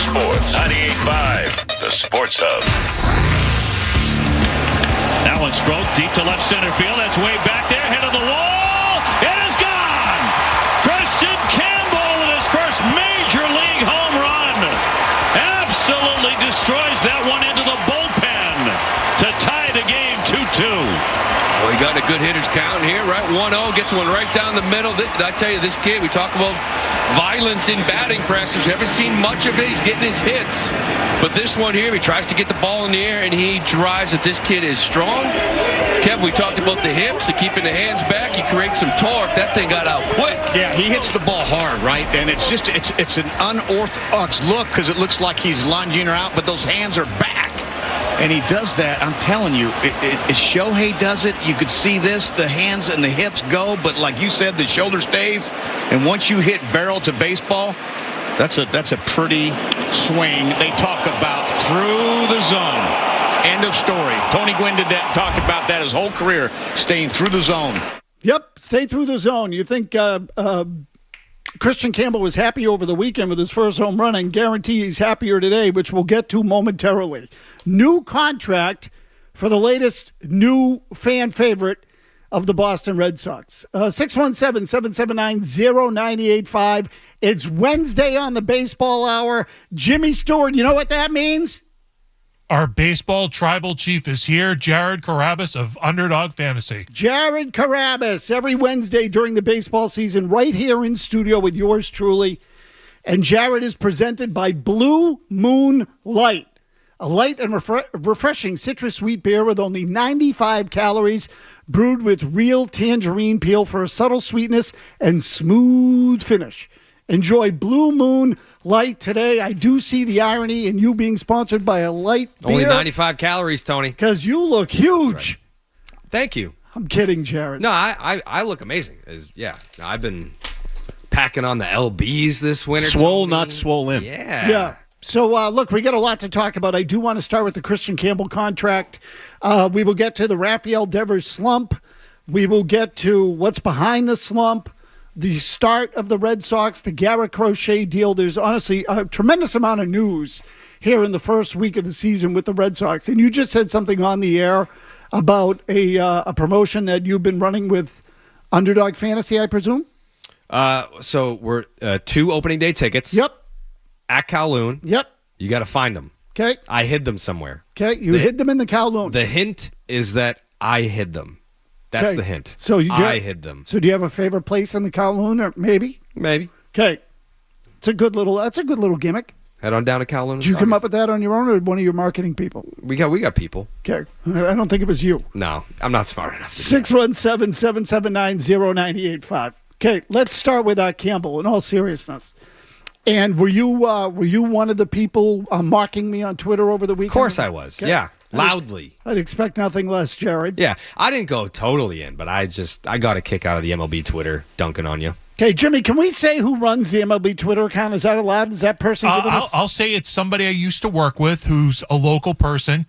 Sports. 98.5, the Sports Hub. That one stroked deep to left center field. That's way back there. Head of the wall. It is gone. Kristian Campbell with his first major league home run. Absolutely destroys that one into the bullpen to tie the game 2-2. Well, he got a good hitter's count here, right? 1-0, gets one right down the middle. I tell you, this kid, we talk about violence in batting practice. We haven't seen much of it. He's getting his hits. But this one here, he tries to get the ball in the air, and he drives it. This kid is strong. Kevin, we talked about the hips, the keeping the hands back. He creates some torque. That thing got out quick. Yeah, he hits the ball hard, right? And it's just, it's an unorthodox look because it looks like he's lunging her out, but those hands are back. And he does that. I'm telling you, if Shohei does it, you could see this, the hands and the hips go, but like you said, the shoulder stays. And once you hit barrel to baseball, that's a pretty swing. They talk about through the zone. End of story. Tony Gwynn talked about that his whole career, staying through the zone. Yep, stay through the zone. You think Kristian Campbell was happy over the weekend with his first home run, and guarantee he's happier today, which we'll get to momentarily. New contract for the latest new fan favorite of the Boston Red Sox. 617-779-0985. It's Wednesday on the Baseball Hour. Jimmy Stewart, you know what that means? Our baseball tribal chief is here, Jared Carrabis of Underdog Fantasy. Jared Carrabis, every Wednesday during the baseball season, right here in studio with yours truly. And Jared is presented by Blue Moon Light, a light and refreshing citrus sweet beer with only 95 calories, brewed with real tangerine peel for a subtle sweetness and smooth finish. Enjoy Blue Moon Light today. I do see the irony in you being sponsored by a light beer. Only 95 calories, Tony. Because you look huge. Right. Thank you. I'm kidding, Jared. No, I look amazing. I've been packing on the LBs this winter. Swole, not swollen. Yeah. So, look, we got a lot to talk about. I do want to start with the Kristian Campbell contract. We will get to the Rafael Devers slump. We will get to what's behind the slump, the start of the Red Sox, the Garrett Crochet deal. There's honestly a tremendous amount of news here in the first week of the season with the Red Sox. And you just said something on the air about a promotion that you've been running with Underdog Fantasy, I presume? So we're 2 opening day tickets. Yep. At Kowloon. Yep. You got to find them. Okay. I hid them somewhere. Okay. You hid them in the Kowloon. The hint is that I hid them. That's okay. The hint. So I hid them. So do you have a favorite place in the Kowloon, or maybe? Maybe. Okay. That's a good little gimmick. Head on down to Kowloon. Did you come up with that on your own, or one of your marketing people? We got people. Okay. I don't think it was you. No, I'm not smart enough. 617-779-0985. Okay, let's start with Campbell in all seriousness. And were you one of the people marking me on Twitter over the weekend? Of course I was. Okay. Yeah. Loudly. I'd expect nothing less, Jared. Yeah. I didn't go totally in, but I got a kick out of the MLB Twitter dunking on you. Okay, Jimmy, can we say who runs the MLB Twitter account? Is that allowed? Is that person giving us? I'll say it's somebody I used to work with who's a local person.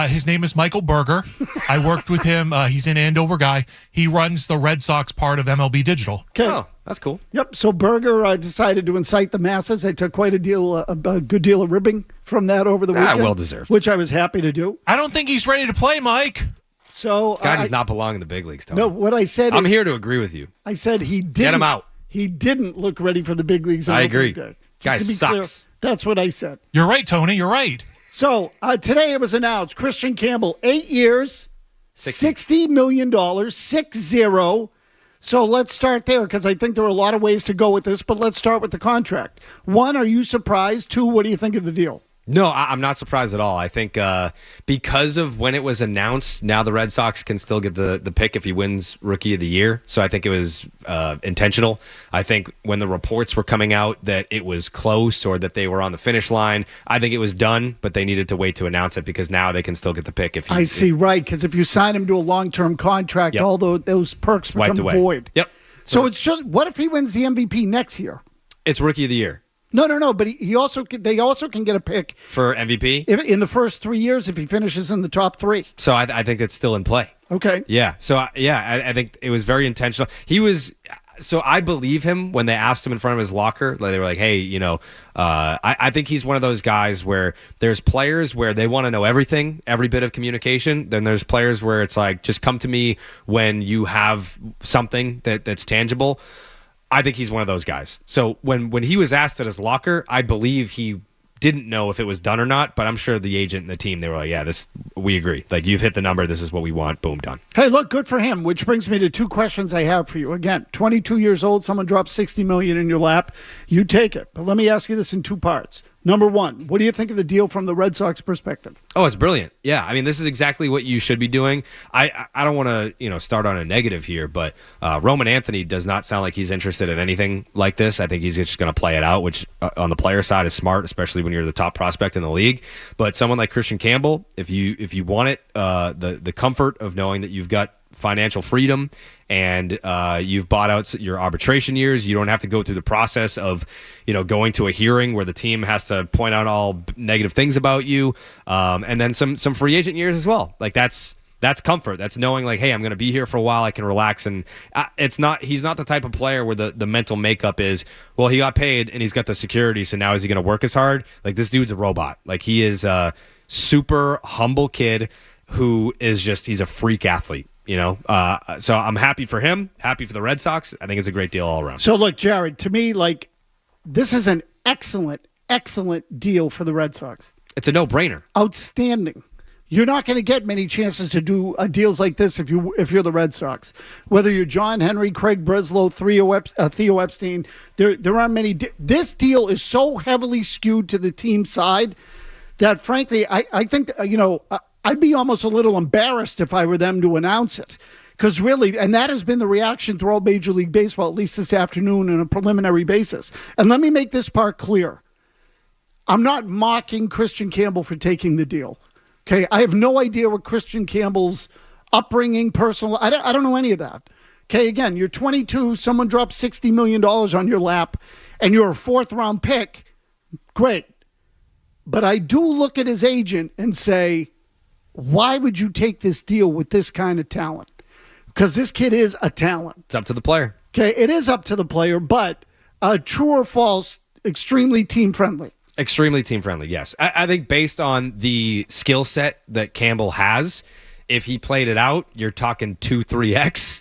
His name is Michael Berger. I worked with him. He's an Andover guy. He runs the Red Sox part of MLB Digital. Okay. Oh, that's cool. Yep. So Berger decided to incite the masses. I took quite a good deal of ribbing from that over the weekend. Well deserved. Which I was happy to do. I don't think he's ready to play, Mike. So God does not belong in the big leagues, Tony. No, what I said I'm here to agree with you. I said he didn't. Get him out. He didn't look ready for the big leagues. I agree. Guy sucks. Clear, that's what I said. You're right, Tony. You're right. So today it was announced, Kristian Campbell, 8 years, $60 million, 6-0. So let's start there because I think there are a lot of ways to go with this, but let's start with the contract. 1, are you surprised? 2, what do you think of the deal? No, I'm not surprised at all. I think because of when it was announced, now the Red Sox can still get the pick if he wins Rookie of the Year. So I think it was intentional. I think when the reports were coming out that it was close or that they were on the finish line, I think it was done, but they needed to wait to announce it because now they can still get the pick. I see, right, because if you sign him to a long-term contract, all those perks become void. Yep. So it's just, what if he wins the MVP next year? It's Rookie of the Year. No, but they also can get a pick for MVP in the first 3 years if he finishes in the top 3. So I think it's still in play. Okay. Yeah. So I think it was very intentional. He was So I believe him when they asked him in front of his locker. Like, they were like, hey, I think he's one of those guys where there's players where they want to know everything, every bit of communication. Then there's players where it's like, just come to me when you have something that's tangible. I think he's one of those guys. So when he was asked at his locker, I believe he didn't know if it was done or not, but I'm sure the agent and the team, they were like, yeah, we agree. Like, you've hit the number. This is what we want. Boom, done. Hey, look, good for him, which brings me to two questions I have for you. Again, 22 years old, someone drops $60 million in your lap. You take it. But let me ask you this in two parts. Number one, what do you think of the deal from the Red Sox perspective? Oh, it's brilliant. Yeah, I mean, this is exactly what you should be doing. I don't want to start on a negative here, but Roman Anthony does not sound like he's interested in anything like this. I think he's just going to play it out, which on the player side is smart, especially when you're the top prospect in the league. But someone like Kristian Campbell, if you want it, the comfort of knowing that you've got financial freedom and you've bought out your arbitration years, you don't have to go through the process of going to a hearing where the team has to point out all negative things about you, and then some free agent years as well. Like, that's comfort. That's knowing, like, hey, I'm going to be here for a while, I can relax. And he's not the type of player where the mental makeup is, well, he got paid and he's got the security, so now is he going to work as hard? Like, this dude's a robot. Like, he is a super humble kid who is he's a freak athlete. So I'm happy for him, happy for the Red Sox. I think it's a great deal all around. So look, Jared, to me, like, this is an excellent, excellent deal for the Red Sox. It's a no-brainer. Outstanding. You're not going to get many chances to do deals like this if you're the Red Sox. Whether you're John Henry, Craig Breslow, Theo Epstein, there aren't many. This deal is so heavily skewed to the team side that, frankly, I think, I'd be almost a little embarrassed if I were them to announce it. Because really, and that has been the reaction throughout Major League Baseball, at least this afternoon on a preliminary basis. And let me make this part clear. I'm not mocking Kristian Campbell for taking the deal. Okay, I have no idea what Kristian Campbell's upbringing, personal, I don't know any of that. Okay, again, you're 22, someone drops $60 million on your lap, and you're a fourth-round pick. Great. But I do look at his agent and say, why would you take this deal with this kind of talent? Because this kid is a talent. It's up to the player. Okay, it is up to the player, but true or false, extremely team-friendly. Extremely team-friendly, yes. I think based on the skill set that Campbell has, if he played it out, you're talking 2-3x,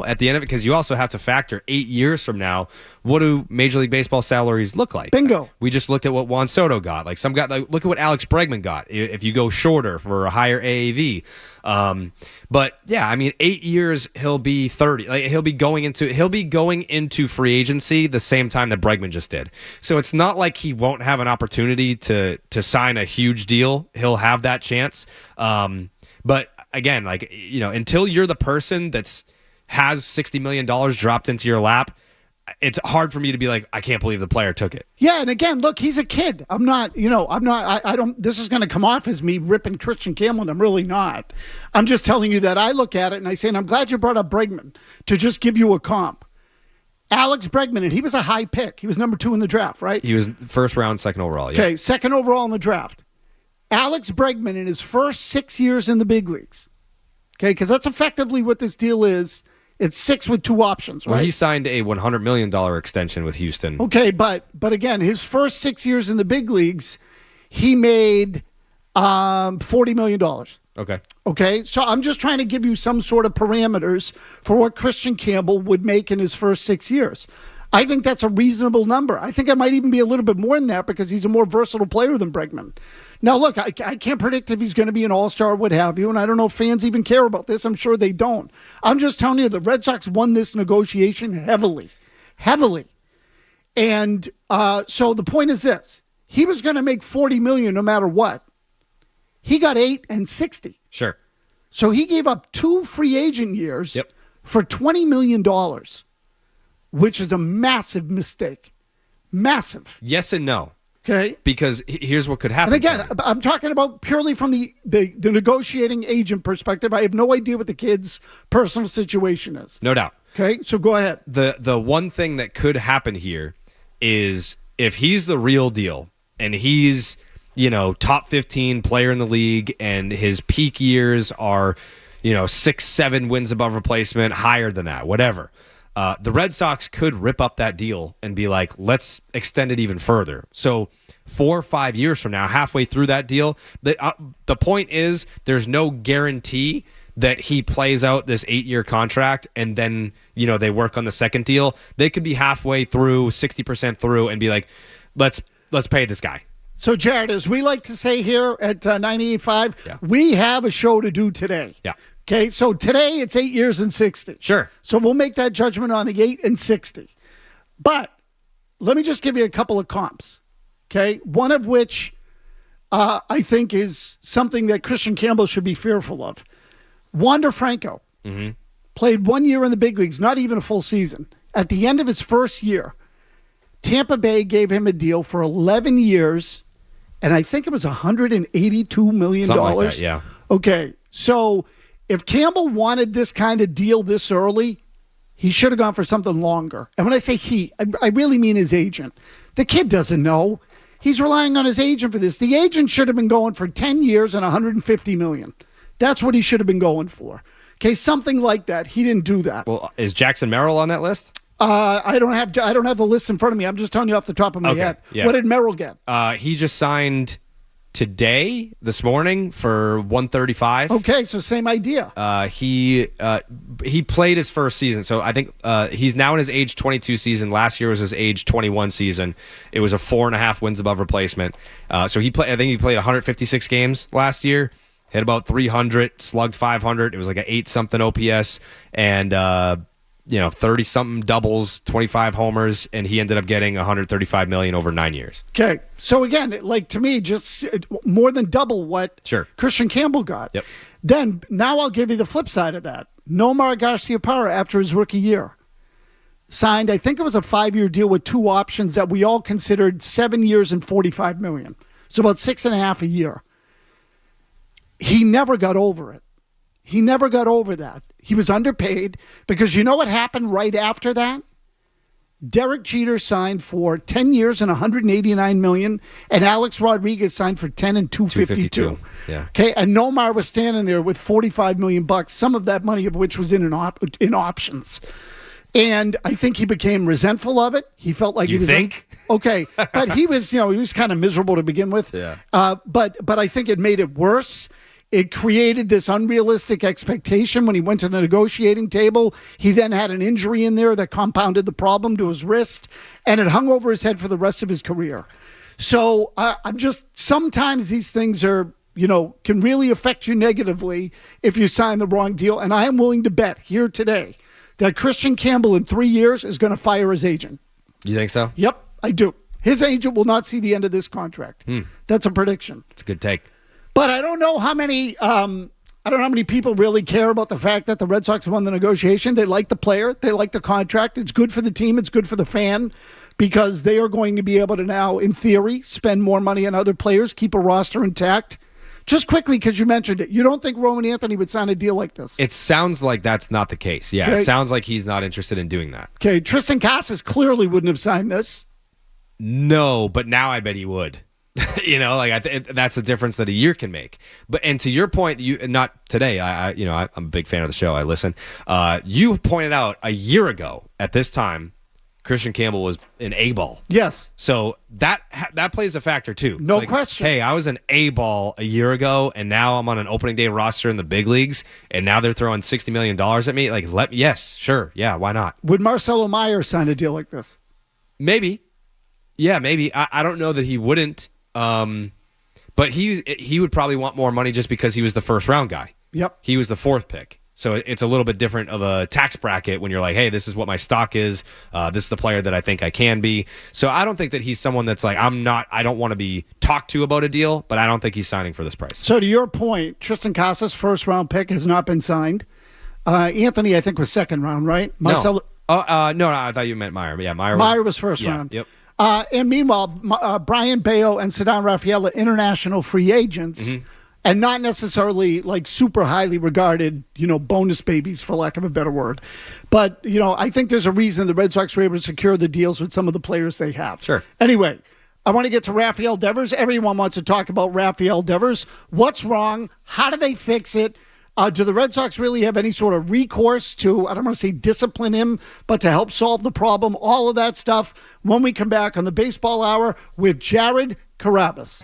at the end of it, because you also have to factor 8 years from now, what do Major League Baseball salaries look like? Bingo. We just looked at what Juan Soto got. Like, some guy, look at what Alex Bregman got if you go shorter for a higher AAV. But yeah, I mean, 8 years he'll be 30. Like, he'll be going into free agency the same time that Bregman just did. So it's not like he won't have an opportunity to sign a huge deal. He'll have that chance. But again, like, until you're the person has $60 million dropped into your lap, it's hard for me to be like, I can't believe the player took it. Yeah, and again, look, he's a kid. This is going to come off as me ripping Kristian Campbell, and I'm really not. I'm just telling you that I look at it and I say, and I'm glad you brought up Bregman to just give you a comp. Alex Bregman, and he was a high pick. He was number 2 in the draft, right? He was first round, second overall. Yeah. Okay, second overall in the draft. Alex Bregman in his first 6 years in the big leagues. Okay, because that's effectively what this deal is. It's 6 with 2 options, right? Well, he signed a $100 million extension with Houston. Okay, but again, his first 6 years in the big leagues, he made $40 million. Okay, so I'm just trying to give you some sort of parameters for what Kristian Campbell would make in his first 6 years. I think that's a reasonable number. I think it might even be a little bit more than that because he's a more versatile player than Bregman. Now, look, I can't predict if he's going to be an all-star or what have you, and I don't know if fans even care about this. I'm sure they don't. I'm just telling you, the Red Sox won this negotiation heavily. And so the point is this. He was going to make $40 million no matter what. He got 8 and 60. Sure. So he gave up 2 free agent years for $20 million, which is a massive mistake. Massive. Yes and no. Okay. Because here's what could happen. And again, I'm talking about purely from the negotiating agent perspective. I have no idea what the kid's personal situation is. No doubt. Okay, so go ahead. The one thing that could happen here is if he's the real deal and he's, top 15 player in the league and his peak years are, 6-7 wins above replacement, higher than that, whatever. The Red Sox could rip up that deal and be like, let's extend it even further. So 4 or 5 years from now, halfway through that deal, the point is there's no guarantee that he plays out this 8-year contract and then, they work on the second deal. They could be halfway through, 60% through, and be like, let's pay this guy. So, Jared, as we like to say here at 98.5, we have a show to do today. Yeah. Okay, so today it's 8 years and 60. Sure. So we'll make that judgment on the 8 and 60. But let me just give you a couple of comps. Okay, one of which I think is something that Kristian Campbell should be fearful of. Wander Franco played 1 year in the big leagues, not even a full season. At the end of his first year, Tampa Bay gave him a deal for 11 years, and I think it was $182 million. Something like that, yeah. Okay, so if Campbell wanted this kind of deal this early, he should have gone for something longer. And when I say he, I really mean his agent. The kid doesn't know. He's relying on his agent for this. The agent should have been going for 10 years and $150 million. That's what he should have been going for. Okay, something like that. He didn't do that. Well, is Jackson Merrill on that list? I don't have the list in front of me. I'm just telling you off the top of my head. Yeah. What did Merrill get? He just signed this morning for $135. Okay, so same idea. He played his first season, so I think he's now in his age 22 season. Last year was his age 21 season. It was a 4.5 wins above replacement. So I think he played 156 games last year. Hit about 300, slugged 500. It was like an 8-something OPS, and 30-something doubles, 25 homers, and he ended up getting $135 million over 9 years. Okay, so again, to me, just more than double what Kristian Campbell got. Yep. Then, now I'll give you the flip side of that. Nomar Garciaparra, after his rookie year, signed, I think it was a 5-year deal with 2 options that we all considered 7 years and $45 million. So about 6.5 a year. He never got over it. He never got over that. He was underpaid because you know what happened right after that? Derek Jeter signed for 10 years and $189 million, and Alex Rodriguez signed for 10 and $252. Yeah. Okay, and Nomar was standing there with $45 million, some of that money of which was in options. And I think he became resentful of it. He felt like you think? Okay, but he was, he was kind of miserable to begin with. Yeah. But I think it made it worse. It created this unrealistic expectation when he went to the negotiating table. He then had an injury in there that compounded the problem to his wrist, and it hung over his head for the rest of his career. So I'm just, sometimes these things are, can really affect you negatively if you sign the wrong deal. And I am willing to bet here today that Kristian Campbell in 3 years is going to fire his agent. You think so? Yep, I do. His agent will not see the end of this contract. That's a prediction. It's a good take. But I don't know how many people really care about the fact that the Red Sox won the negotiation. They like the player. They like the contract. It's good for the team. It's good for the fan because they are going to be able to now, in theory, spend more money on other players, keep a roster intact. Just quickly, because you mentioned it, you don't think Roman Anthony would sign a deal like this? It sounds like that's not the case. Yeah, okay. It sounds like he's not interested in doing that. Okay, Tristan Casas clearly wouldn't have signed this. No, but now I bet he would. That's the difference that a year can make. And to your point, not today. I'm a big fan of the show. I listen. You pointed out a year ago at this time, Kristian Campbell was an A-ball. Yes. So that plays a factor too. No question. Hey, I was an A-ball a year ago, and now I'm on an opening day roster in the big leagues, and now they're throwing $60 million at me. Yes, sure, yeah, why not? Would Marcelo Meyer sign a deal like this? Maybe. Yeah, maybe. I don't know that he wouldn't. But he would probably want more money just because he was the first round guy. Yep. He was the 4th pick. So it's a little bit different of a tax bracket when you're like, hey, this is what my stock is. This is the player that I think I can be. So I don't think that he's someone that's like, I don't want to be talked to about a deal, but I don't think he's signing for this price. So to your point, Tristan Casas' first round pick has not been signed. Anthony, I think, was 2nd round, right? No, I thought you meant Meyer. Yeah, Meyer was first round. Yep. And meanwhile, Brian Bayo and Ceddanne Rafaela, international free agents, and not necessarily like super highly regarded, bonus babies, for lack of a better word. But, I think there's a reason the Red Sox were able to secure the deals with some of the players they have. Sure. Anyway, I want to get to Rafael Devers. Everyone wants to talk about Rafael Devers. What's wrong? How do they fix it? Do the Red Sox really have any sort of recourse to, I don't want to say discipline him, but to help solve the problem? All of that stuff when we come back on the Baseball Hour with Jared Carrabis.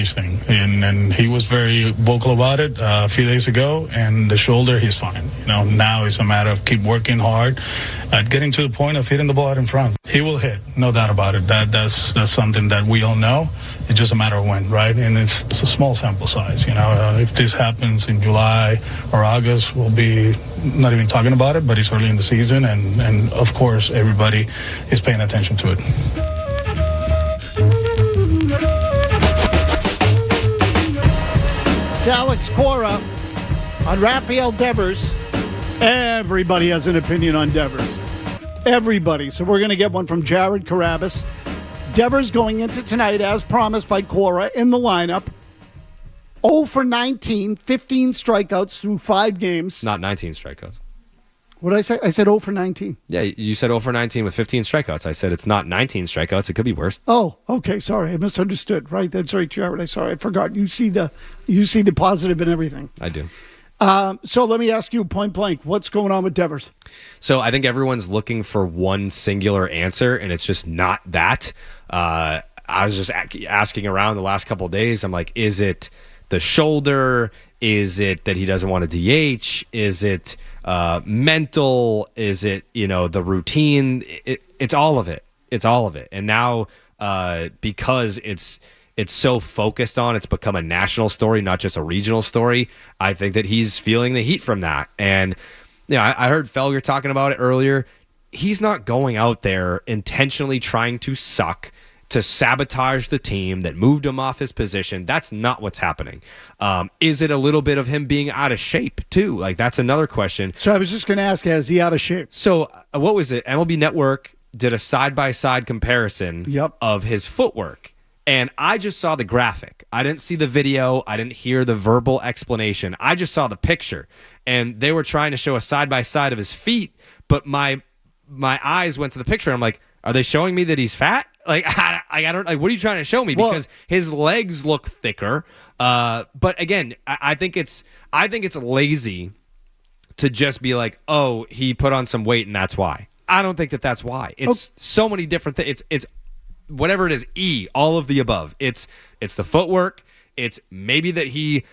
thing, and he was very vocal about it a few days ago. And the shoulder, he's fine. Now it's a matter of keep working hard at getting to the point of hitting the ball out in front. He will hit, no doubt about it. That's something that we all know. It's just a matter of when, right? And it's a small sample size. If this happens in July or August, we'll be not even talking about it. But it's early in the season, and of course everybody is paying attention to it. It's Alex Cora on Rafael Devers. Everybody has an opinion on Devers. Everybody. So we're going to get one from Jared Carrabis. Devers going into tonight, as promised by Cora, in the lineup. 0 for 19, 15 strikeouts through 5 games. Not 19 strikeouts. What did I say? I said 0 for 19. Yeah, you said 0 for 19 with 15 strikeouts. I said it's not 19 strikeouts. It could be worse. Oh, okay. Sorry, I misunderstood. Right, that's right, Jared. I forgot. You see the positive in everything. I do. So let me ask you point blank, what's going on with Devers? So I think everyone's looking for one singular answer, and it's just not that. I was just asking around the last couple of days. I'm like, is it the shoulder? Is it that he doesn't want to DH? Is it mental? Is it, the routine? It's all of it. It's all of it. And now because it's so focused on, it's become a national story, not just a regional story. I think that he's feeling the heat from that. And I heard Felger talking about it earlier. He's not going out there intentionally trying to suck, to sabotage the team that moved him off his position. That's not what's happening. Is it a little bit of him being out of shape too? Like, that's another question. So I was just going to ask, is he out of shape? So what was it? MLB Network did a side-by-side comparison of his footwork. And I just saw the graphic. I didn't see the video. I didn't hear the verbal explanation. I just saw the picture. And they were trying to show a side-by-side of his feet, but my eyes went to the picture. And I'm like, are they showing me that he's fat? Like, I don't like. What are you trying to show me? Because his legs look thicker. But again, I think it's lazy to just be like, oh, he put on some weight and that's why. I don't think that's why. It's so many different things. It's whatever it is. All of the above. It's the footwork. It's maybe that he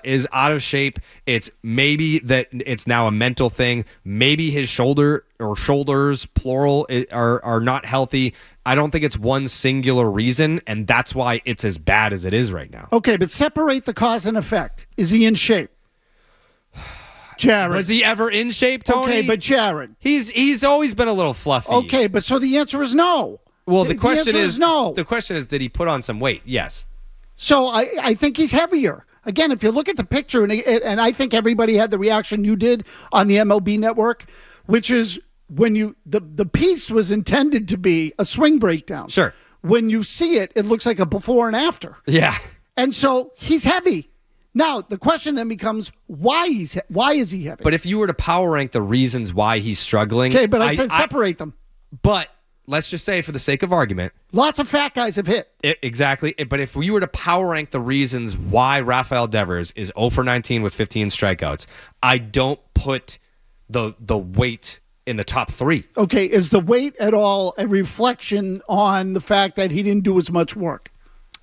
is out of shape. It's maybe that it's now a mental thing. Maybe his shoulder or shoulders, plural, are not healthy. I don't think it's one singular reason, and that's why it's as bad as it is right now. Okay, but separate the cause and effect. Is he in shape? Jared. Was he ever in shape, Tony? Okay, but Jared. He's always been a little fluffy. Okay, but so the answer is no. Well, the question is no. The question is, did he put on some weight? Yes. So I think he's heavier. Again, if you look at the picture, and I think everybody had the reaction you did on the MLB Network, which is when the piece was intended to be a swing breakdown. Sure. When you see it, it looks like a before and after. Yeah. And so he's heavy. Now, the question then becomes, why is he heavy? But if you were to power rank the reasons why he's struggling... Okay, but I said separate them. But let's just say, for the sake of argument... Lots of fat guys have hit. Exactly. But if we were to power rank the reasons why Rafael Devers is 0 for 19 with 15 strikeouts, I don't put the weight in the top 3. Okay, is the weight at all a reflection on the fact that he didn't do as much work?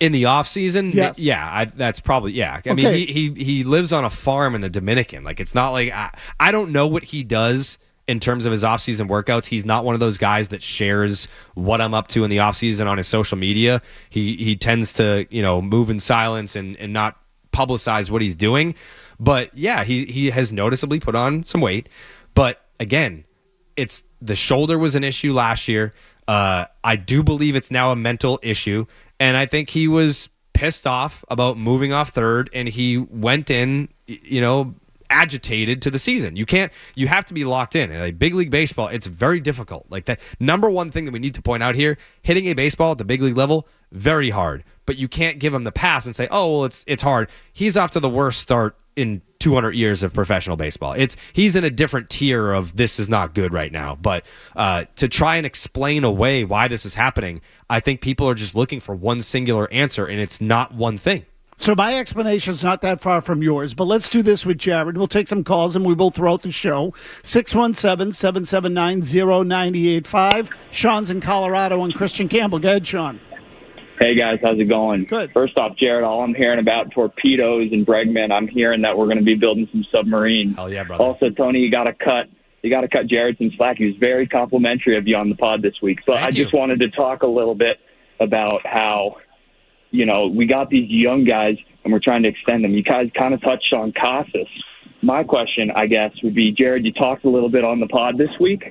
In the offseason? Yes. Yeah, that's probably, yeah. I Okay. mean, he lives on a farm in the Dominican. Like, it's not like, I don't know what he does in terms of his offseason workouts. He's not one of those guys that shares what I'm up to in the offseason on his social media. He tends to, move in silence and not publicize what he's doing. But yeah, he has noticeably put on some weight. But again, it's the shoulder was an issue last year. I do believe it's now a mental issue. And I think he was pissed off about moving off third, and he went in, agitated to the season. You have to be locked in. Like, big league baseball, it's very difficult. Like, that number one thing that we need to point out here, hitting a baseball at the big league level, very hard. But you can't give him the pass and say, oh, well, it's hard. He's off to the worst start in 200 years of professional baseball. He's in a different tier of this is not good right now. But to try and explain away why this is happening, I think people are just looking for one singular answer, and it's not one thing. So my explanation is not that far from yours, but let's do this with Jared. We'll take some calls, and we will throughout the show. 617-779-0985. Sean's in Colorado, and Kristian Campbell. Go ahead, Sean. Hey, guys. How's it going? Good. First off, Jared, all I'm hearing about torpedoes and Bregman, I'm hearing that we're going to be building some submarines. Hell yeah, brother. Also, Tony, you got to cut Jared some slack. He was very complimentary of you on the pod this week. So I just wanted to talk a little bit about how, we got these young guys and we're trying to extend them. You guys kind of touched on Casas. My question, I guess, would be, Jared, you talked a little bit on the pod this week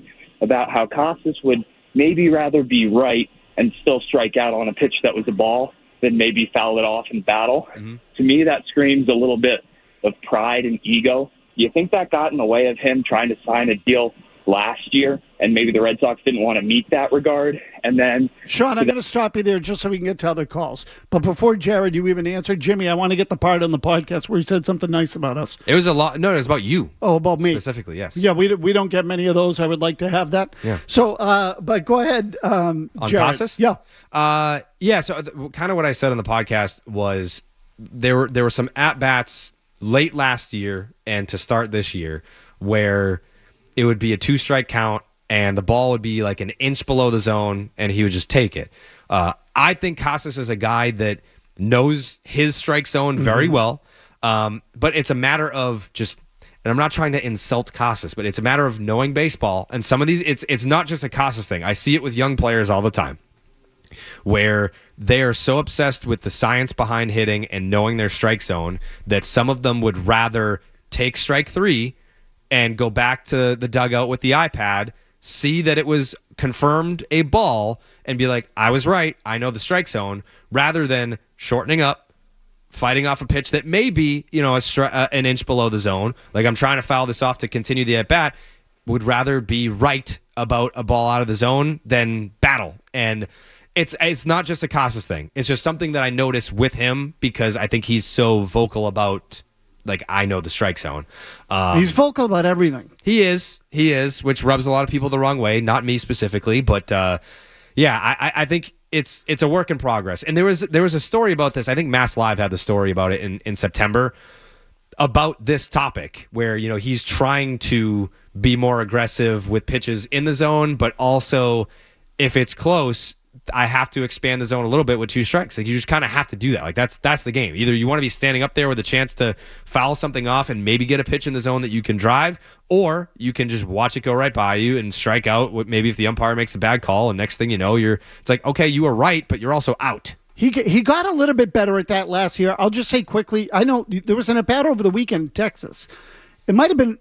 about how Casas would maybe rather be right and still strike out on a pitch that was a ball than maybe foul it off in battle. Mm-hmm. To me, that screams a little bit of pride and ego. Do you think that got in the way of him trying to sign a deal last year, and maybe the Red Sox didn't want to meet that regard? And then, Sean, I'm going to stop you there just so we can get to other calls. But before Jared, you even answered, Jimmy, I want to get the part on the podcast where he said something nice about us. It was a lot. No, it was about you. Oh, about me specifically. Yes. Yeah, we don't get many of those. I would like to have that. Yeah. So, but go ahead, on Jared. Casas? Yeah. Yeah. So, kind of what I said on the podcast was there were some at bats late last year and to start this year where it would be a 2-strike count and the ball would be like an inch below the zone and he would just take it. I think Casas is a guy that knows his strike zone very well, but it's a matter of just, and I'm not trying to insult Casas, but it's a matter of knowing baseball. And some of these, it's not just a Casas thing. I see it with young players all the time where they are so obsessed with the science behind hitting and knowing their strike zone that some of them would rather take strike 3 and go back to the dugout with the iPad, see that it was confirmed a ball, and be like, I was right, I know the strike zone, rather than shortening up, fighting off a pitch that may be, an inch below the zone. Like, I'm trying to foul this off to continue the at-bat. Would rather be right about a ball out of the zone than battle. And it's not just a Casas thing. It's just something that I notice with him because I think he's so vocal about, like, I know the strike zone. He's vocal about everything. He is, which rubs a lot of people the wrong way. Not me specifically, but I think it's a work in progress. And there was a story about this. I think Mass Live had the story about it in September about this topic where, he's trying to be more aggressive with pitches in the zone, but also if it's close, I have to expand the zone a little bit with 2 strikes. Like, you just kind of have to do that. Like, that's the game. Either you want to be standing up there with a chance to foul something off and maybe get a pitch in the zone that you can drive, or you can just watch it go right by you and strike out. Maybe if the umpire makes a bad call, and next thing you know, it's like, okay, you were right, but you're also out. He got a little bit better at that last year. I'll just say quickly, I know there was an at-bat over the weekend in Texas. It might have been,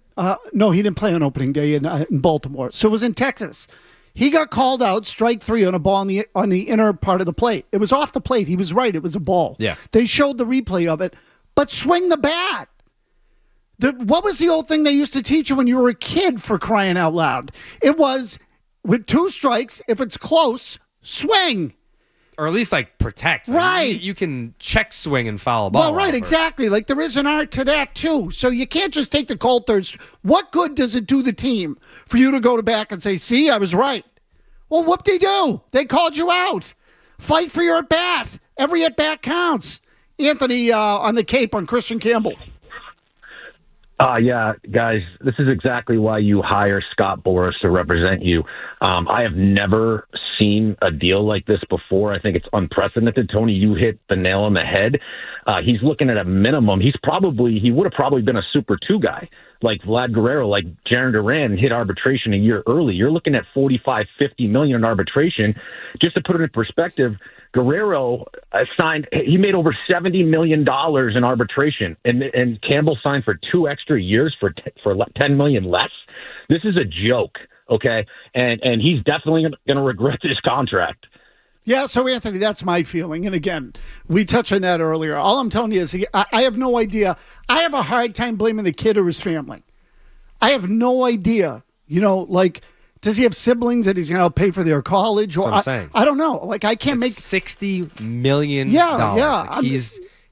no, he didn't play on opening day in Baltimore. So it was in Texas. He got called out, strike 3 on a ball on the inner part of the plate. It was off the plate. He was right. It was a ball. Yeah. They showed the replay of it. But swing the bat. What was the old thing they used to teach you when you were a kid, for crying out loud? It was, with 2 strikes, if it's close, swing. Or at least, like, protect. Right. Like, you can check swing and foul a ball. Well, right, exactly. Like, there is an art to that, too. So you can't just take the cold thirst. What good does it do the team for you to go back and say, see, I was right? Well, whoop-de-doo. They called you out. Fight for your at-bat. Every at-bat counts. Anthony on the Cape on Kristian Campbell. Yeah, guys, this is exactly why you hire Scott Boras to represent you. I have never seen a deal like this before. I think it's unprecedented. Tony, you hit the nail on the head. He's looking at a minimum. He would have probably been a Super 2 guy, like Vlad Guerrero, like Jaron Duran, and hit arbitration a year early. You're looking at $45-50 million in arbitration. Just to put it in perspective, Guerrero he made over $70 million in arbitration, and Campbell signed for 2 extra years for $10 million less. This is a joke, okay? And he's definitely going to regret this contract. Yeah, so Anthony, that's my feeling. And again, we touched on that earlier. All I'm telling you is I have no idea. I have a hard time blaming the kid or his family. I have no idea. Does he have siblings that he's going to pay for their college? That's what I'm saying. I don't know. Like, I can't make $60 million. Yeah. Like,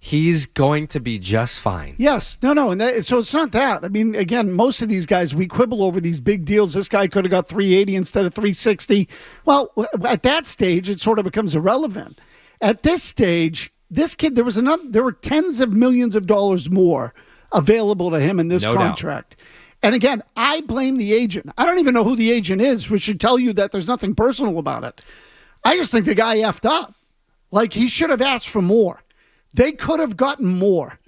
he's going to be just fine. Yes. No. And so it's not that. I mean, again, most of these guys, we quibble over these big deals. This guy could have got 380 instead of 360. Well, at that stage, it sort of becomes irrelevant. At this stage, this kid, there were tens of millions of dollars more available to him in this contract. Doubt. And again, I blame the agent. I don't even know who the agent is, which should tell you that there's nothing personal about it. I just think the guy effed up. Like, he should have asked for more. They could have gotten more,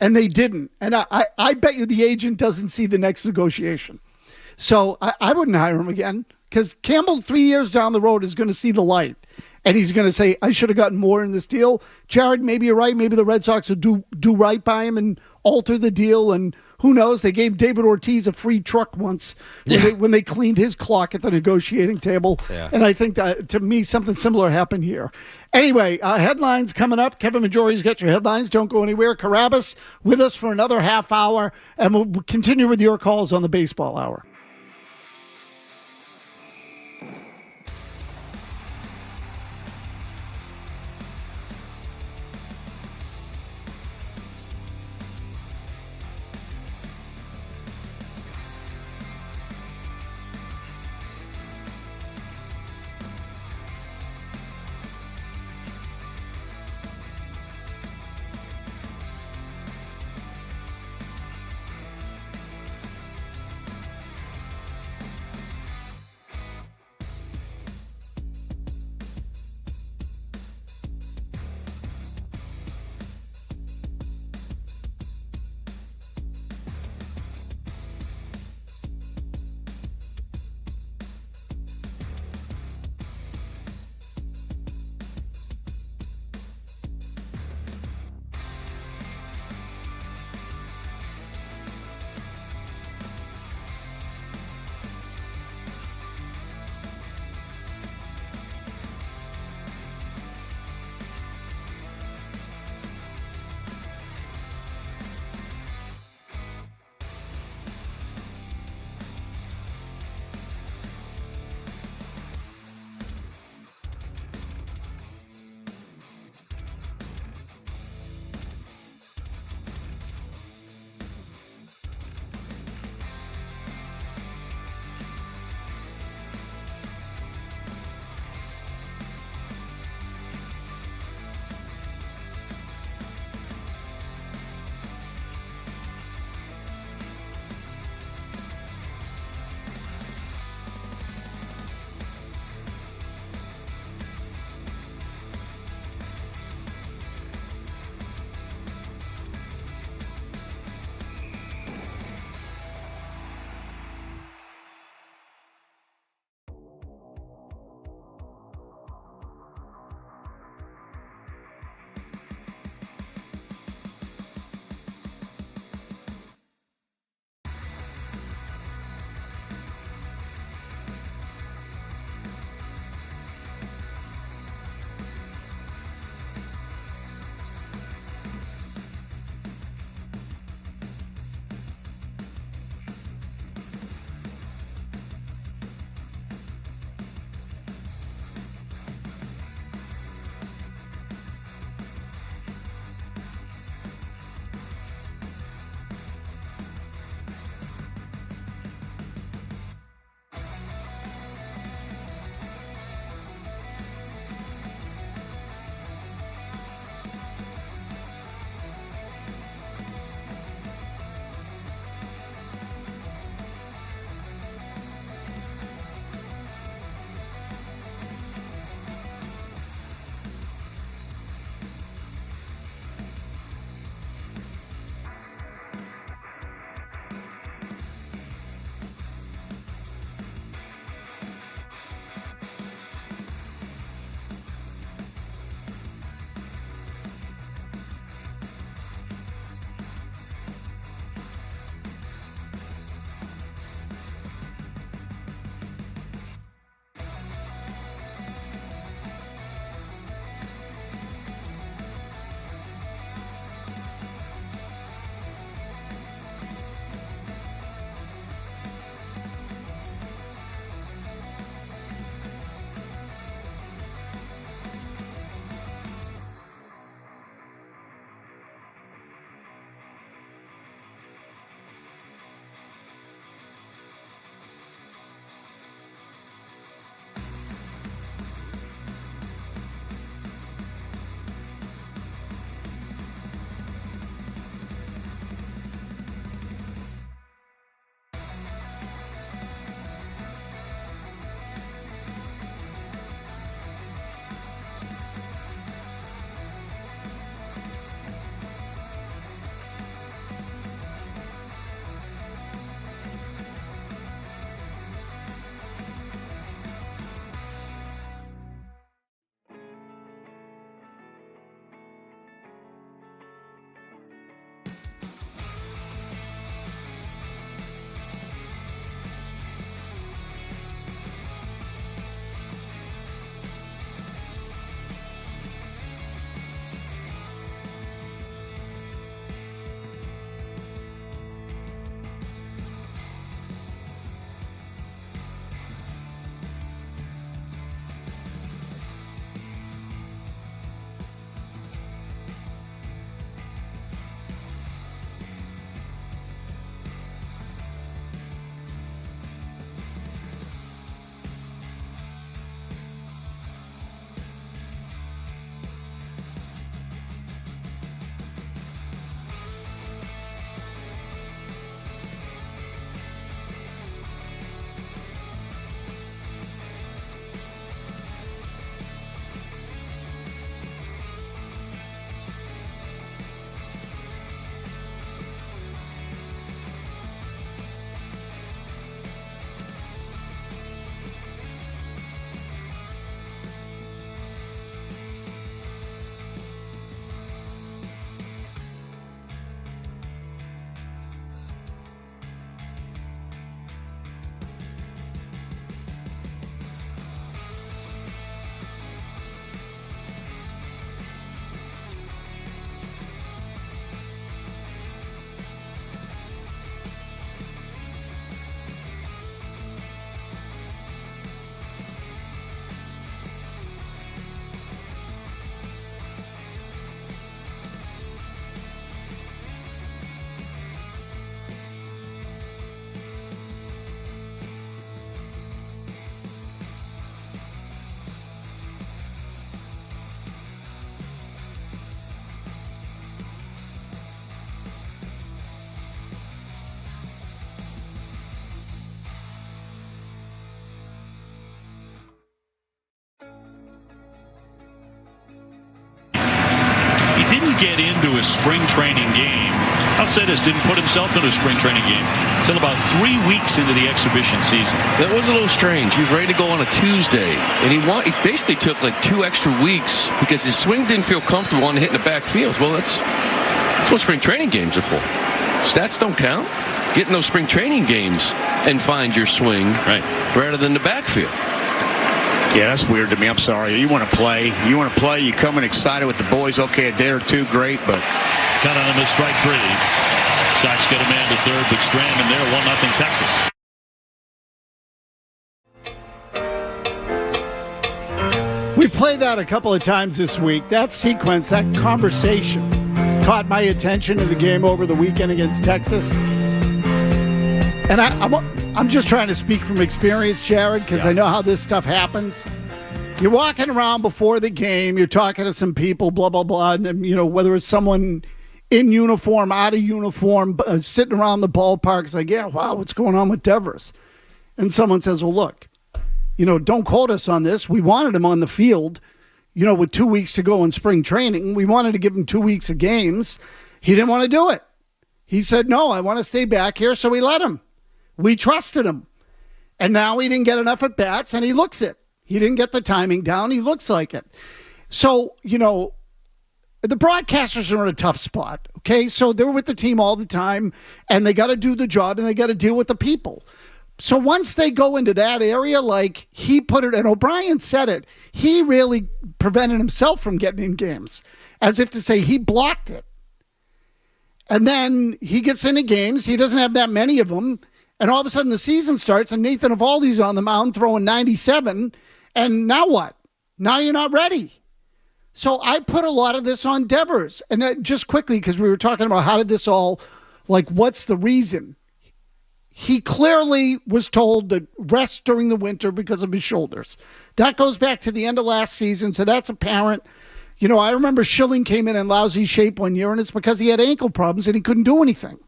and they didn't. And I bet you the agent doesn't see the next negotiation. So I wouldn't hire him again, because Campbell 3 years down the road is going to see the light, and he's going to say, I should have gotten more in this deal. Jared, maybe you're right. Maybe the Red Sox will do right by him and alter the deal, and who knows? They gave David Ortiz a free truck once when they cleaned his clock at the negotiating table. Yeah. And I think that, to me, something similar happened here. Anyway, headlines coming up. Kevin Majori's got your headlines. Don't go anywhere. Carrabis with us for another half hour, and we'll continue with your calls on the Baseball Hour. get into a spring training game. I'll say this, didn't put himself into a spring training game until about 3 weeks into the exhibition season. That was a little strange. He was ready to go on a Tuesday, and he basically took like 2 extra weeks because his swing didn't feel comfortable on hitting the backfields. Well, that's what spring training games are for. Stats don't count. Get in those spring training games and find your swing rather than the backfield. Yeah, that's weird to me. I'm sorry. You want to play. You come in excited with the boys. Okay, a day or two, great, but... Cut on him to strike 3. Sox get a man to third, but Strandman there, 1-0 Texas. We played that a couple of times this week. That sequence, that conversation caught my attention in the game over the weekend against Texas. And I'm just trying to speak from experience, Jared, because I know how this stuff happens. You're walking around before the game, you're talking to some people, blah, blah, blah, and then, whether it's someone in uniform, out of uniform, sitting around the ballpark, it's like, yeah, wow, what's going on with Devers? And someone says, well, look, don't quote us on this. We wanted him on the field, with 2 weeks to go in spring training. We wanted to give him 2 weeks of games. He didn't want to do it. He said, no, I want to stay back here, so we let him. We trusted him. And now he didn't get enough at bats, and he looks it. He didn't get the timing down. He looks like it. So, the broadcasters are in a tough spot, okay? So they're with the team all the time, and they got to do the job, and they got to deal with the people. So once they go into that area, like he put it, and O'Brien said it, he really prevented himself from getting in games, as if to say he blocked it. And then he gets into games. He doesn't have that many of them. And all of a sudden the season starts, and Nathan Eovaldi's on the mound throwing 97. And now what? Now you're not ready. So I put a lot of this on Devers. And just quickly, because we were talking about how did this all, what's the reason? He clearly was told to rest during the winter because of his shoulders. That goes back to the end of last season, so that's apparent. I remember Schilling came in lousy shape one year, and it's because he had ankle problems and he couldn't do anything.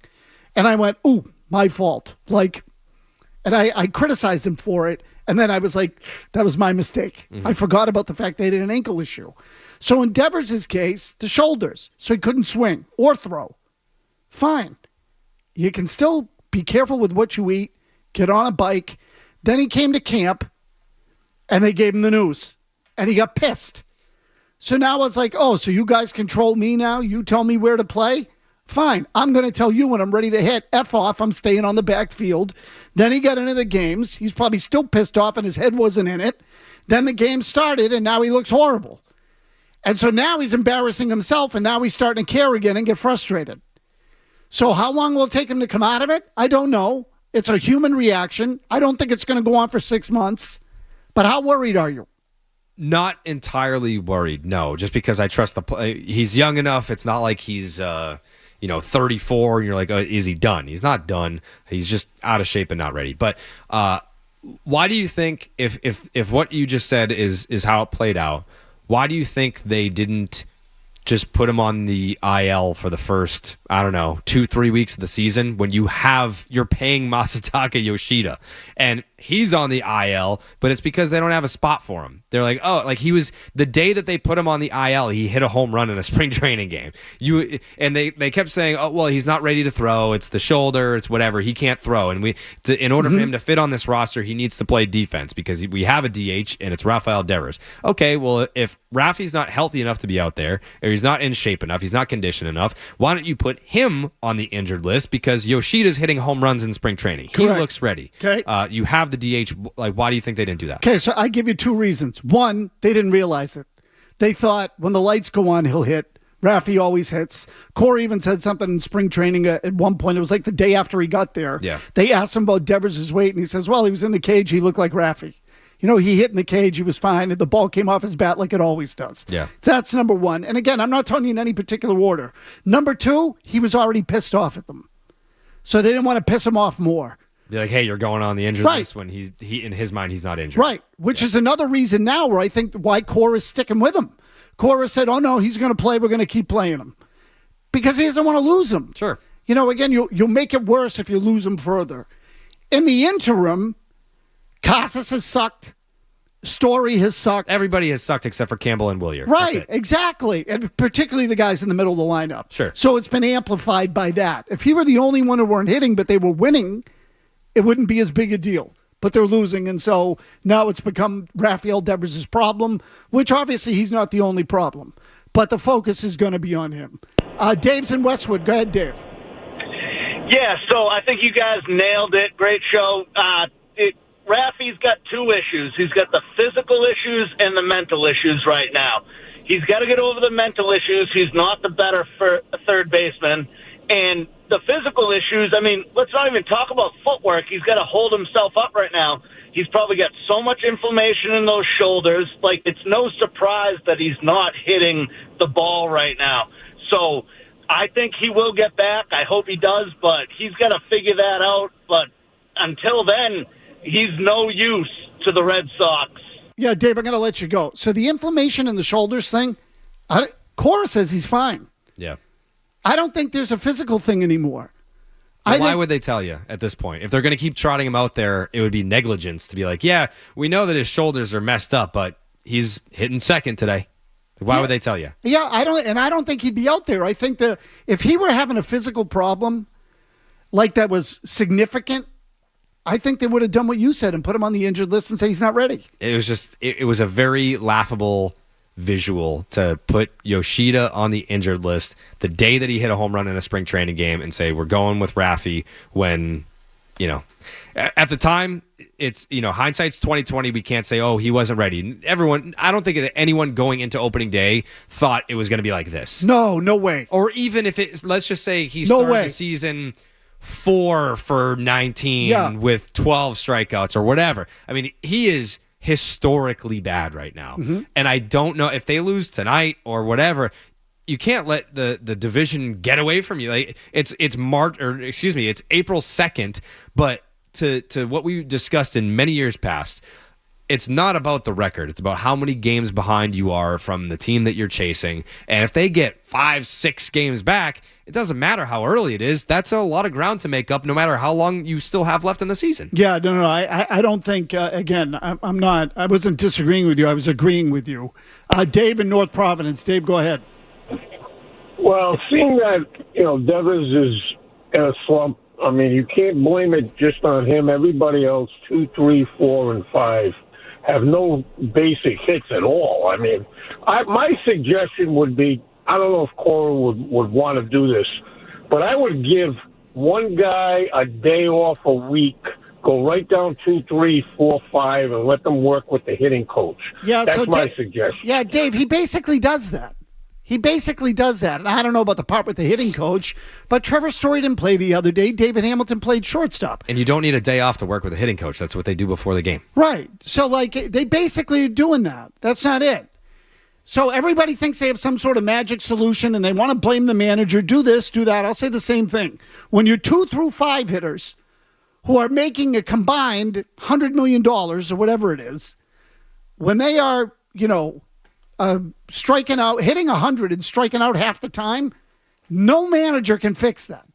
And I went, ooh, my fault. And I criticized him for it. And then I was like, that was my mistake. Mm-hmm. I forgot about the fact they had an ankle issue. So in Devers' case, the shoulders. So he couldn't swing or throw. Fine. You can still be careful with what you eat. Get on a bike. Then he came to camp, and they gave him the news. And he got pissed. So now it's like, oh, so you guys control me now? You tell me where to play? Fine. I'm going to tell you when I'm ready to hit. F off. I'm staying on the backfield. Then he got into the games. He's probably still pissed off and his head wasn't in it. Then the game started and now he looks horrible. And so now he's embarrassing himself and now he's starting to care again and get frustrated. So how long will it take him to come out of it? I don't know. It's a human reaction. I don't think it's going to go on for 6 months. But how worried are you? Not entirely worried, no. Just because I trust the play. He's young enough. It's not like he's 34 and you're like, oh, is he done? He's not done. He's just out of shape and not ready. But why do you think, if what you just said is how it played out, why do you think they didn't just put him on the IL for the first, 2-3 weeks of the season when you're paying Masataka Yoshida and he's on the IL, but it's because they don't have a spot for him. They're like, he was the day that they put him on the IL, he hit a home run in a spring training game. And they kept saying, oh, well, he's not ready to throw. It's the shoulder. It's whatever. He can't throw. And in order for him to fit on this roster, he needs to play defense because we have a DH and it's Rafael Devers. Okay, well, if Rafi's not healthy enough to be out there, or he's not in shape enough, he's not conditioned enough, why don't you put him on the injured list? Because Yoshida's hitting home runs in spring training. He looks ready. Okay. You have the DH. Why do you think they didn't do that? Okay, so I give you 2 reasons. One, they didn't realize it. They thought when the lights go on, he'll hit. Rafi always hits. Corey even said something in spring training at one point. It was like the day after he got there. Yeah. They asked him about Devers' weight, and he says, well, he was in the cage. He looked like Rafi. He hit in the cage. He was fine, and the ball came off his bat like it always does. Yeah. So that's number one. And again, I'm not telling you in any particular order. Number 2, he was already pissed off at them. So they didn't want to piss him off more. Be like, hey, you're going on the injured list when he in his mind he's not injured. Right, which is another reason now where I think why Cora's sticking with him. Cora said, oh, no, he's going to play. We're going to keep playing him. Because he doesn't want to lose him. Sure. Again, you'll make it worse if you lose him further. In the interim, Casas has sucked. Story has sucked. Everybody has sucked except for Campbell and Willier. Right, exactly. And particularly the guys in the middle of the lineup. Sure. So it's been amplified by that. If he were the only one who weren't hitting, but they were winning, it wouldn't be as big a deal. But they're losing, and so now it's become Rafael Devers' problem, which obviously he's not the only problem. But the focus is going to be on him. Dave's in Westwood. Go ahead, Dave. Yeah, so I think you guys nailed it. Great show. Rafi's got two issues. He's got the physical issues and the mental issues right now. He's got to get over the mental issues. He's not the better third baseman. And the physical issues, I mean, let's not even talk about footwork. He's got to hold himself up right now. He's probably got so much inflammation in those shoulders. Like, it's no surprise that he's not hitting the ball right now. So I think he will get back. I hope he does, but he's got to figure that out. But until then, he's no use to the Red Sox. Yeah, Dave, I'm going to let you go. So the inflammation in the shoulders thing, Cora says he's fine. Yeah. I don't think there's a physical thing anymore. Why would they tell you at this point? If they're going to keep trotting him out there, it would be negligence to be like, yeah, we know that his shoulders are messed up, but he's hitting second today. Why would they tell you? Yeah, I don't think he'd be out there. I think that if he were having a physical problem like that was significant, I think they would have done what you said and put him on the injured list and say he's not ready. It was just, it was a very laughable visual to put Yoshida on the injured list the day that he hit a home run in a spring training game and say, we're going with Rafi when, at the time, it's, hindsight's 2020. We can't say, oh, he wasn't ready. Everyone, I don't think that anyone going into opening day thought it was going to be like this. No way. Or even if it's, let's just say he started the season 4 for 19 with 12 strikeouts or whatever. I mean, he is historically bad right now. Mm-hmm. And I don't know if they lose tonight or whatever, you can't let the division get away from you. Like it's April 2nd, but to what we discussed in many years past, it's not about the record. It's about how many games behind you are from the team that you're chasing. And if they get 5-6 games back, it doesn't matter how early it is. That's a lot of ground to make up, no matter how long you still have left in the season. Yeah, no. I don't think, again, I wasn't disagreeing with you. I was agreeing with you. Dave in North Providence. Dave, go ahead. Well, seeing that, Devers is in a slump, I mean, you can't blame it just on him. Everybody else, 2, 3, 4, and 5, have no basic hits at all. I mean, my suggestion would be, I don't know if Cora would want to do this, but I would give one guy a day off a week, go right down 2, 3, 4, 5, and let them work with the hitting coach. Yeah, that's my suggestion. Yeah, Dave, he basically does that. And I don't know about the part with the hitting coach, but Trevor Story didn't play the other day. David Hamilton played shortstop. And you don't need a day off to work with a hitting coach. That's what they do before the game. Right. So, they basically are doing that. That's not it. So everybody thinks they have some sort of magic solution and they want to blame the manager, do this, do that. I'll say the same thing. When you're 2 through 5 hitters who are making a combined $100 million or whatever it is, when they are, striking out, hitting 100 and striking out half the time, no manager can fix that.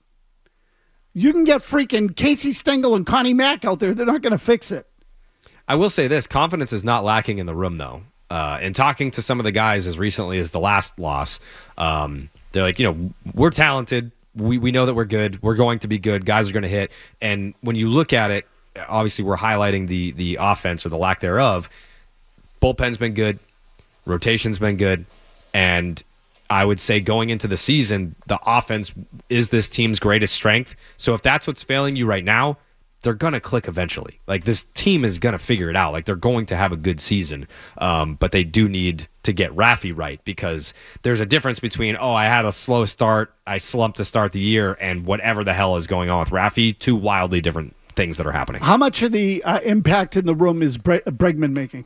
You can get freaking Casey Stengel and Connie Mack out there. They're not going to fix it. I will say this. Confidence is not lacking in the room, though. And talking to some of the guys as recently as the last loss, they're like, we're talented. We know that we're good. We're going to be good. Guys are going to hit. And when you look at it, obviously we're highlighting the offense or the lack thereof. Bullpen's been good. Rotation's been good. And I would say going into the season, the offense is this team's greatest strength. So if that's what's failing you right now, they're going to click eventually. Like, this team is going to figure it out. Like, they're going to have a good season. But they do need to get Rafi right, because there's a difference between, I had a slow start, I slumped to start the year, and whatever the hell is going on with Rafi. Two wildly different things that are happening. How much of the impact in the room is Bregman making?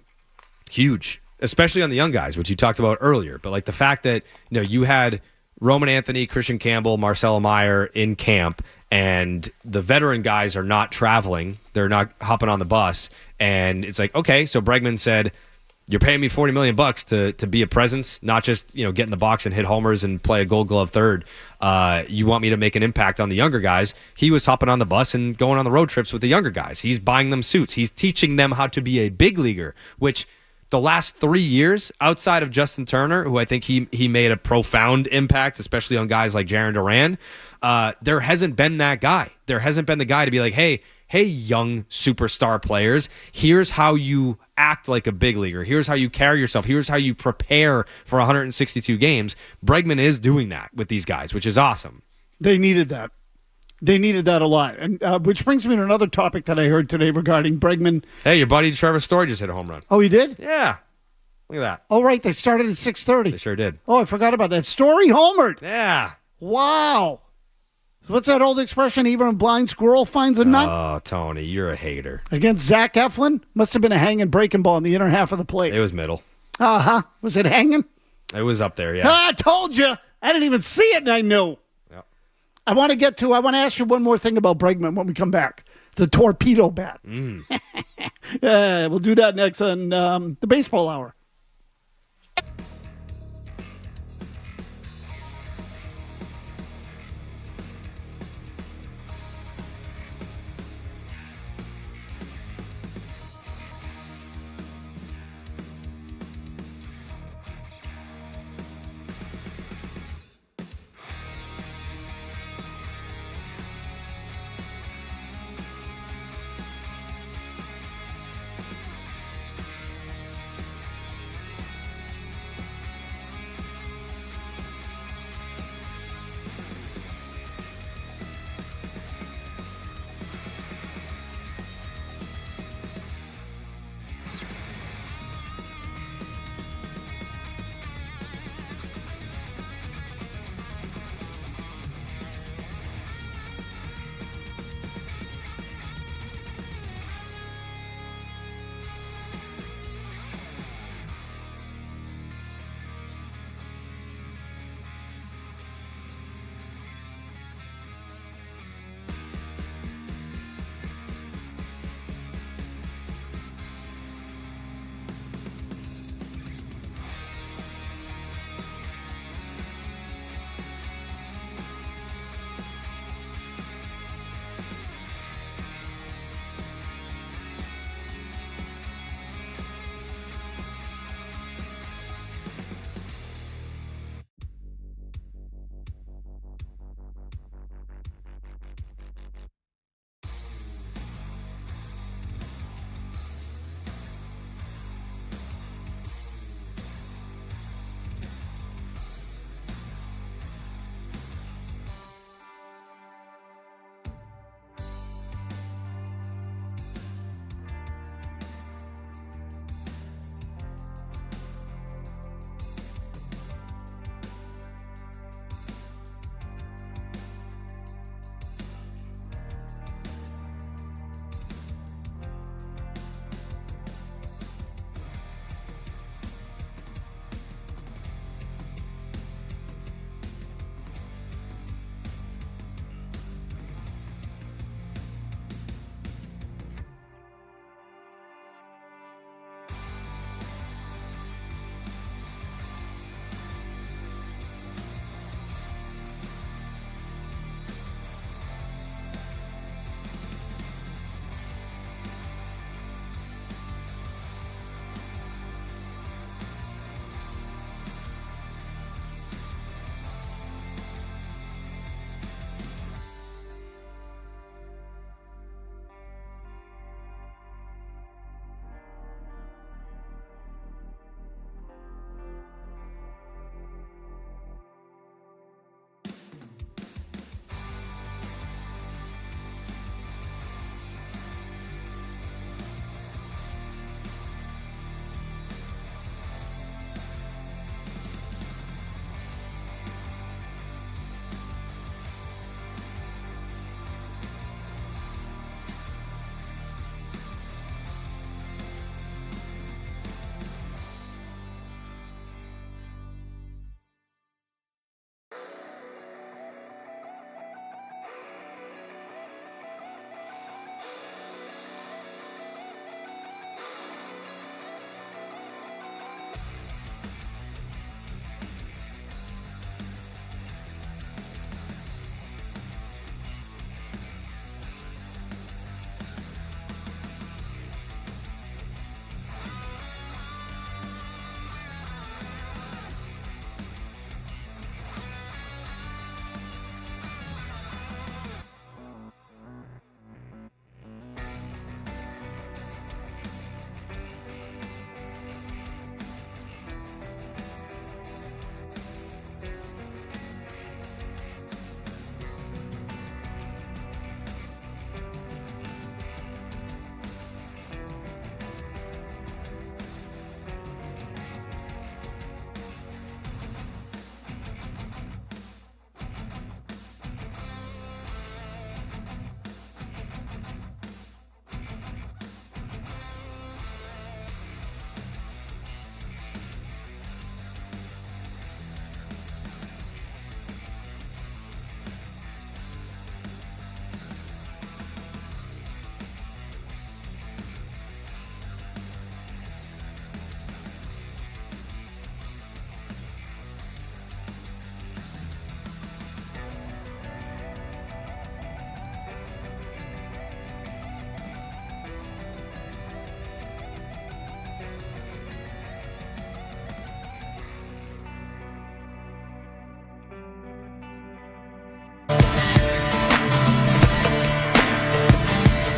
Huge, especially on the young guys, which you talked about earlier. But, the fact that, you had Roman Anthony, Kristian Campbell, Marcelo Meyer in camp, and the veteran guys are not traveling. They're not hopping on the bus. And it's like, okay, so Bregman said, you're paying me $40 million to be a presence, not just get in the box and hit homers and play a Gold Glove third. You want me to make an impact on the younger guys. He was hopping on the bus and going on the road trips with the younger guys. He's buying them suits. He's teaching them how to be a big leaguer, which the last 3 years, outside of Justin Turner, who I think he made a profound impact, especially on guys like Jarren Duran, there hasn't been that guy. There hasn't been the guy to be like, hey, young superstar players, here's how you act like a big leaguer. Here's how you carry yourself. Here's how you prepare for 162 games. Bregman is doing that with these guys, which is awesome. They needed that. They needed that a lot. And which brings me to another topic that I heard today regarding Bregman. Hey, your buddy Trevor Story just hit a home run. Oh, he did? Yeah. Look at that. Oh, right. They started at 6:30. They sure did. Oh, I forgot about that. Story homered. Yeah. Wow. So what's that old expression? Even a blind squirrel finds a nut? Oh, Tony, you're a hater. Against Zach Eflin? Must have been a hanging breaking ball in the inner half of the plate. It was middle. Uh-huh. Was it hanging? It was up there, yeah. I told you. I didn't even see it, and I knew. Yep. I want to ask you one more thing about Bregman when we come back. The torpedo bat. We'll do that next on the Baseball Hour.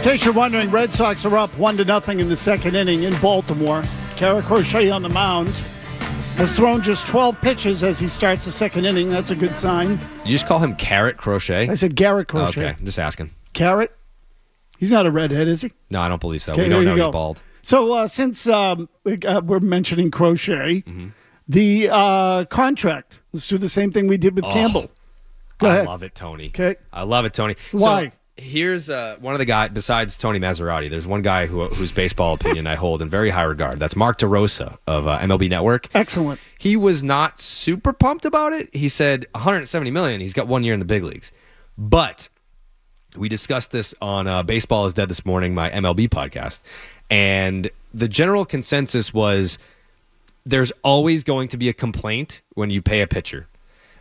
case you're wondering, Red Sox are up 1-0 in the second inning in Baltimore. Garrett Crochet on the mound has thrown just 12 pitches as he starts the second inning. That's a good sign. You just call him Carrot Crochet? I said Garrett Crochet. Okay, I'm just asking. Carrot? He's not a redhead, is he? No, I don't believe so. Okay, we don't know he's bald. So since we're mentioning Crochet, the contract, let's do the same thing we did with Campbell. Go ahead. I love it, Tony. Okay. I love it, Tony. Why? So here's one of the guys, besides Tony Maserati, there's one guy whose baseball opinion I hold in very high regard. That's Mark DeRosa of MLB Network. Excellent. He was not super pumped about it. He said $170 million. He's got 1 year in the big leagues. But we discussed this on Baseball is Dead this morning, my MLB podcast. And the general consensus was there's always going to be a complaint when you pay a pitcher.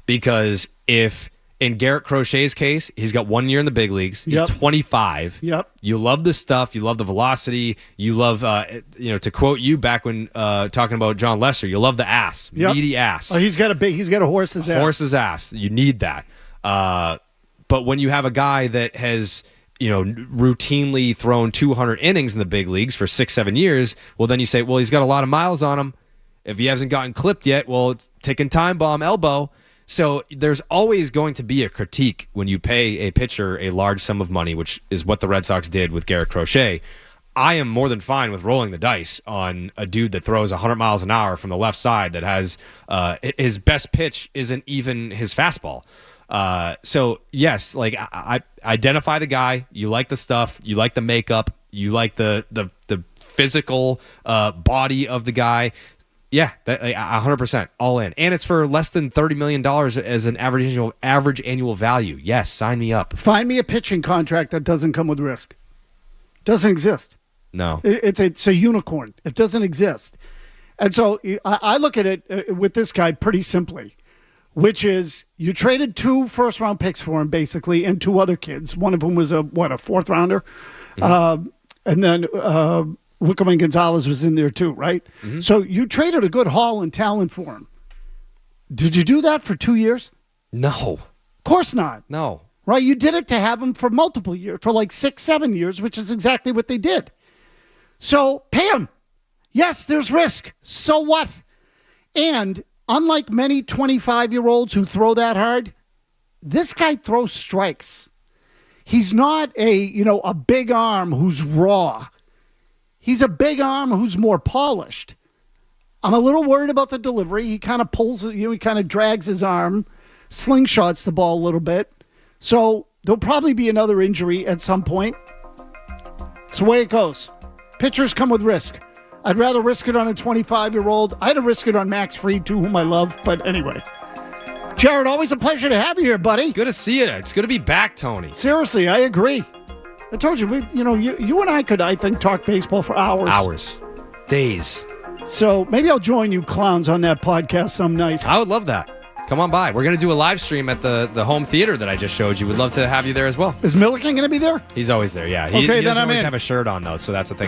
Because if, in Garrett Crochet's case, he's got 1 year in the big leagues. He's 25. Yep. You love the stuff. You love the velocity. You love, to quote you back when talking about John Lester, you love the ass, meaty ass. Oh, he's got a horse's ass. Horse's ass. You need that. But when you have a guy that has, routinely thrown 200 innings in the big leagues for 6-7 years, well, then you say, well, he's got a lot of miles on him. If he hasn't gotten clipped yet, well, it's ticking time bomb elbow. So there's always going to be a critique when you pay a pitcher a large sum of money, which is what the Red Sox did with Garrett Crochet. I am more than fine with rolling the dice on a dude that throws 100 miles an hour from the left side that has his best pitch isn't even his fastball. So yes, like I identify the guy. You like the stuff. You like the makeup. You like the physical body of the guy. Yeah, 100% all in, and it's for less than $30 million as an average annual value. Yes, sign me up. Find me a pitching contract that doesn't come with risk. Doesn't exist. No, it's a unicorn. It doesn't exist, and so I look at it with this guy pretty simply, which is you traded 2 first-round picks for him basically, and 2 other kids. One of them was a 4th rounder, and then. Wickerman Gonzalez was in there too, right? Mm-hmm. So you traded a good haul and talent for him. Did you do that for 2 years? No. Of course not. No. Right? You did it to have him for multiple years, for like 6-7 years, which is exactly what they did. So pay him. Yes, there's risk. So what? And unlike many 25-year-olds who throw that hard, this guy throws strikes. He's not a big arm who's raw. He's a big arm who's more polished. I'm a little worried about the delivery. He kind of pulls, he kind of drags his arm, slingshots the ball a little bit. So there'll probably be another injury at some point. It's the way it goes. Pitchers come with risk. I'd rather risk it on a 25-year-old. I'd risk it on Max Fried, too, whom I love. But anyway. Jared, always a pleasure to have you here, buddy. Good to see you. It's good to be back, Tony. Seriously, I agree. I told you, you and I could, I think, talk baseball for hours. Hours. Days. So maybe I'll join you clowns on that podcast some night. I would love that. Come on by. We're going to do a live stream at the home theater that I just showed you. We'd love to have you there as well. Is Milliken going to be there? He's always there, yeah. Okay, he then doesn't I'm always in. have a shirt on, though, so that's the thing.